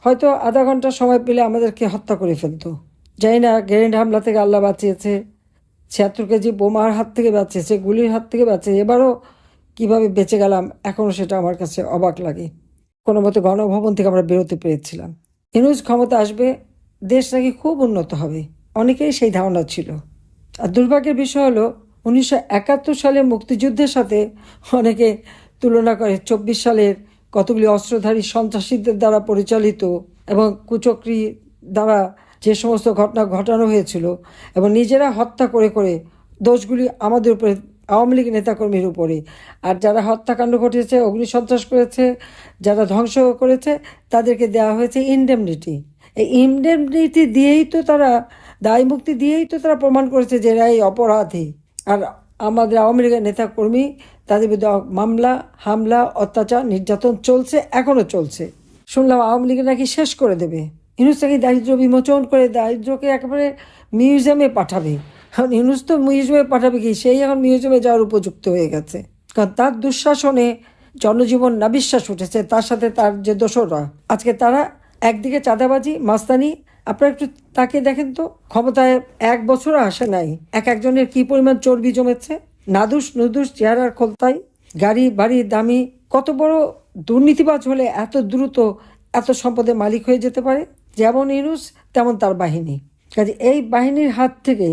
হয়তো আধা ঘন্টা সময় পেলে আমাদেরকে হত্যা করে ফেলতো। জানি না গ্রেনেড হামলা থেকে আল্লাহ বাঁচিয়েছে, 76 কেজি বোমার হাত থেকে বাঁচিয়েছে, গুলির হাত থেকে বাঁচিয়েছে। এবারও কিভাবে বেঁচে গেলাম এখনও সেটা আমার কাছে অবাক লাগে। কোনো মতে গণভবন থেকে আমরা বেরোতে পেরেছিলাম। ইউনূস ক্ষমতা আসবে, দেশ নাকি খুব উন্নত হবে, অনেকেই সেই ধারণা ছিল। আর দুর্ভাগ্যের বিষয় হলো 1971 সালে মুক্তিযুদ্ধের সাথে অনেকে তুলনা করে 24 সালের কতগুলি অস্ত্রধারী সন্ত্রাসীদের দ্বারা পরিচালিত এবং কুচক্রি দ্বারা যে সমস্ত ঘটনা ঘটানো হয়েছিল এবং নিজেরা হত্যা করে করে দোষগুলি আমাদের উপরে, আওয়ামী লীগ নেতাকর্মীর উপরে। আর যারা হত্যাকাণ্ড ঘটিয়েছে, অগ্নিসন্ত্রাস করেছে, যারা ধ্বংস করেছে, তাদেরকে দেওয়া হয়েছে ইনডেমনিটি। এই ইনডেমনিটি দিয়েই তো তারা, দায় মুক্তি দিয়েই তো তারা প্রমাণ করেছে যে এরা এই অপরাধী। আর আমাদের আওয়ামী লীগের নেতাকর্মী, তাদের বিরুদ্ধে মামলা, হামলা, অত্যাচার, নির্যাতন চলছে, এখনও চলছে। শুনলাম আওয়ামী লীগের নাকি শেষ করে দেবে। ইউনূস নাকি দারিদ্র বিমোচন করে দারিদ্রকে একেবারে মিউজিয়ামে পাঠাবে। কারণ ইউনূস তো মিউজিয়ামে পাঠাবে কি, সেই এখন মিউজিয়ামে যাওয়ার উপযুক্ত হয়ে গেছে। কারণ তার দুঃশাসনে জনজীবন নাবিশ্বাস উঠেছে, তার সাথে তার যে দোসররা। আজকে তারা একদিকে চাঁদাবাজি, মাস্তানি। আপনারা একটু তাকে দেখেন তো, ক্ষমতায় 1 বছরও আসে নাই, একজনের কি পরিমাণ চর্বি জমেছে। নাদুস নুদুস চেহারার খোলতায়, গাড়ি বাড়ি দামি। কত বড় দুর্নীতিবাজ হলে এত দ্রুত এত সম্পদের মালিক হয়ে যেতে পারে? যেমন ইউনূস তেমন তার বাহিনী। কাজে এই বাহিনীর হাত থেকে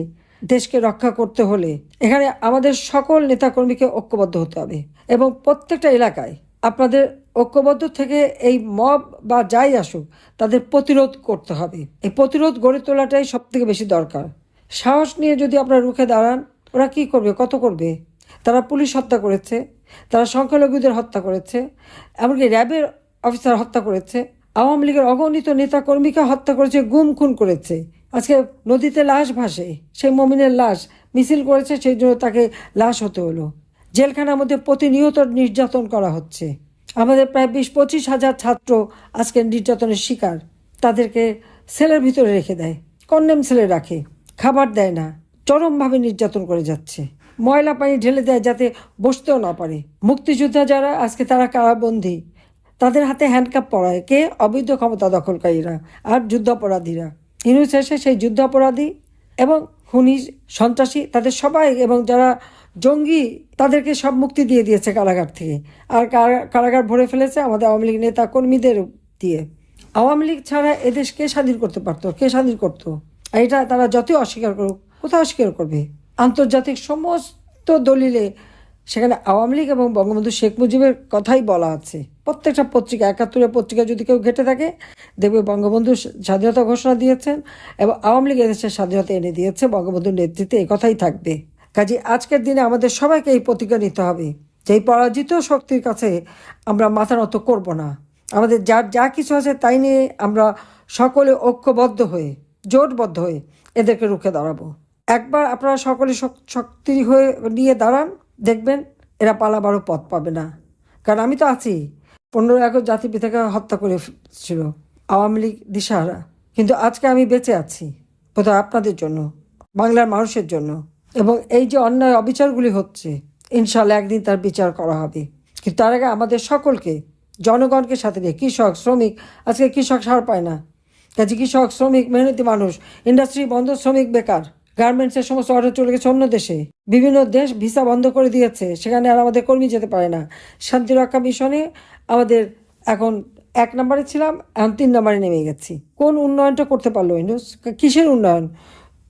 দেশকে রক্ষা করতে হলে এখানে আমাদের সকল নেতাকর্মীকে ঐক্যবদ্ধ হতে হবে এবং প্রত্যেকটা এলাকায় আপনাদের ঐক্যবদ্ধ থেকে এই মব বা যাই আসুক তাদের প্রতিরোধ করতে হবে। এই প্রতিরোধ গড়ে তোলাটাই সব থেকে বেশি দরকার। সাহস নিয়ে যদি আপনারা রুখে দাঁড়ান, ওরা কি করবে, কত করবে? তারা পুলিশ হত্যা করেছে, তারা সংখ্যালঘুদের হত্যা করেছে, এমনকি র্যাবের অফিসার হত্যা করেছে, আওয়ামী লীগের অগণিত নেতাকর্মীকে হত্যা করেছে, গুম খুন করেছে। আজকে নদীতে লাশ ভাসে, সেই মমিনের লাশ মিছিল করেছে, সেই জন্য তাকে লাশ হতে হলো। জেলখানার মধ্যে প্রতিনিয়ত নির্যাতন করা হচ্ছে। আমাদের প্রায় 20-25 হাজার ছাত্র আজকে নির্যাতনের শিকার। তাদেরকে সেলের ভিতরে রেখে দেয়, কন্ডেম সেলে রাখে, খাবার দেয় না, চরমভাবে নির্যাতন করে যাচ্ছে। ময়লা পানি ঢেলে দেয় যাতে বসতেও না পারে। মুক্তিযোদ্ধা যারা আজকে তারা কারাবন্দী, তাদের হাতে হ্যান্ডকাপ পরায় কে? অবৈধ ক্ষমতা দখলকারীরা আর যুদ্ধাপরাধীরা। ইউনূস এসে সেই যুদ্ধাপরাধী এবং খুনি, সন্ত্রাসী, তাদের সবাই এবং যারা জঙ্গি, তাদেরকে সব মুক্তি দিয়ে দিয়েছে কারাগার থেকে। আর কারাগার ভরে ফেলেছে আমাদের আওয়ামী লীগ নেতা কর্মীদের দিয়ে। আওয়ামী লীগ ছাড়া এদেশ কে স্বাধীন করতে পারতো? কে স্বাধীন করতো? আর এটা তারা যতই অস্বীকার করুক, কোথাও অস্বীকার করবে? আন্তর্জাতিক সমস্ত দলিলে সেখানে আওয়ামী লীগ এবং বঙ্গবন্ধু শেখ মুজিবের কথাই বলা আছে। প্রত্যেকটা পত্রিকা, 71-এর পত্রিকা যদি কেউ ঘেটে থাকে, দেখবে বঙ্গবন্ধু স্বাধীনতা ঘোষণা দিয়েছেন এবং আওয়ামী লীগ এদেশের স্বাধীনতা এনে দিয়েছে, বঙ্গবন্ধুর নেতৃত্বে এই কথাই থাকবে। কাজে আজকের দিনে আমাদের সবাইকে এই প্রতিজ্ঞা নিতে হবে যে এই পরাজিত শক্তির কাছে আমরা মাথা নত করব না। আমাদের যা কিছু আছে তাই নিয়ে আমরা সকলে ঐক্যবদ্ধ হয়ে, জোটবদ্ধ হয়ে এদেরকে রুখে দাঁড়াবো। একবার আপনারা সকলে শক্তি হয়ে নিয়ে দাঁড়ান, দেখবেন এরা পালাবারও পথ পাবে না। কারণ আমি তো আছি। 15 আগস্ট জাতিপিতাকে হত্যা করেছিল আওয়ামী লীগ দিশাহারা, কিন্তু আজকে আমি বেঁচে আছি বোধহয় আপনাদের জন্য, বাংলার মানুষের জন্য। এবং এই যে অন্যায় অবিচারগুলি হচ্ছে, ইনশাল্লাহ একদিন তার বিচার করা হবে। কিন্তু তার আগে আমাদের সকলকে, জনগণকে সাথে নিয়ে, কৃষক, শ্রমিক, আজকে কৃষক সার পায় না। কাজে কৃষক, শ্রমিক, মেহনতি মানুষ, ইন্ডাস্ট্রি বন্ধ, শ্রমিক বেকার, গার্মেন্টসের সমস্ত অর্ডার চলে গেছে অন্য দেশে, বিভিন্ন দেশ ভিসা বন্ধ করে দিয়েছে, সেখানে আর আমাদের কর্মী যেতে পারে না। শান্তিরক্ষা মিশনে আমাদের এখন 1 নম্বরে ছিলাম, এখন 3 নম্বরে নেমে গেছি। কোন উন্নয়নটা করতে পারলো ইউনূস? কিসের উন্নয়ন?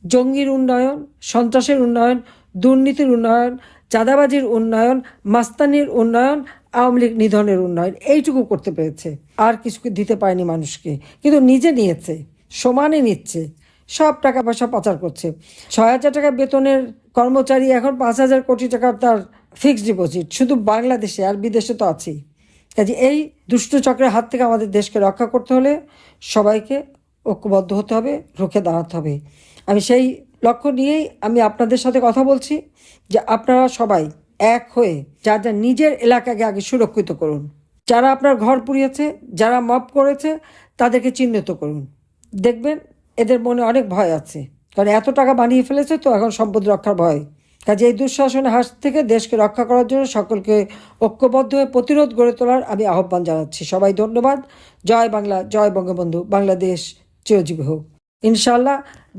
জঙ্গির উন্নয়ন, সন্ত্রাসের উন্নয়ন, দুর্নীতির উন্নয়ন, চাঁদাবাজির উন্নয়ন, মাস্তানির উন্নয়ন, আওয়ামী লীগ নিধনের উন্নয়ন, এইটুকু করতে পেরেছে। আর কিছু দিতে পারেনি মানুষকে, কিন্তু নিজে নিয়েছে, সমানে নিচ্ছে, সব টাকা পয়সা পাচার করছে। 6,000 টাকা বেতনের কর্মচারী এখন 5,000 কোটি টাকার তার ফিক্সড ডিপোজিট, শুধু বাংলাদেশে, আর বিদেশে তো আছেই। কাজে এই দুষ্ট চক্রের হাত থেকে আমাদের দেশকে রক্ষা করতে হলে সবাইকে ঐক্যবদ্ধ হতে হবে, রুখে দাঁড়াতে হবে। আমি সেই লক্ষ্য নিয়েই আমি আপনাদের সাথে কথা বলছি যে আপনারা সবাই এক হয়ে যার যার নিজের এলাকাকে আগে সুরক্ষিত করুন। যারা আপনার ঘর পুড়িয়েছে, যারা মব করেছে, তাদেরকে চিহ্নিত করুন। দেখবেন এদের মনে অনেক ভয় আছে, কারণ এত টাকা বানিয়ে ফেলেছে তো এখন সম্পদ রক্ষার ভয়। কাজে এই দুঃশাসনের হাত থেকে দেশকে রক্ষা করার জন্য সকলকে ঐক্যবদ্ধ হয়ে প্রতিরোধ গড়ে তোলার আমি আহ্বান জানাচ্ছি। সবাই ধন্যবাদ। জয় বাংলা, জয় বঙ্গবন্ধু, বাংলাদেশ চিরজীবী হোক। ইনশাআল্লাহ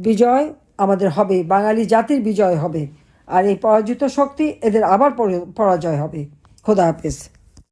বিজয় আমাদের হবে, বাঙালি জাতির বিজয় হবে, আর এই পরাজিত শক্তি এদের আবার পরাজয় হবে। খোদা হাফেজ।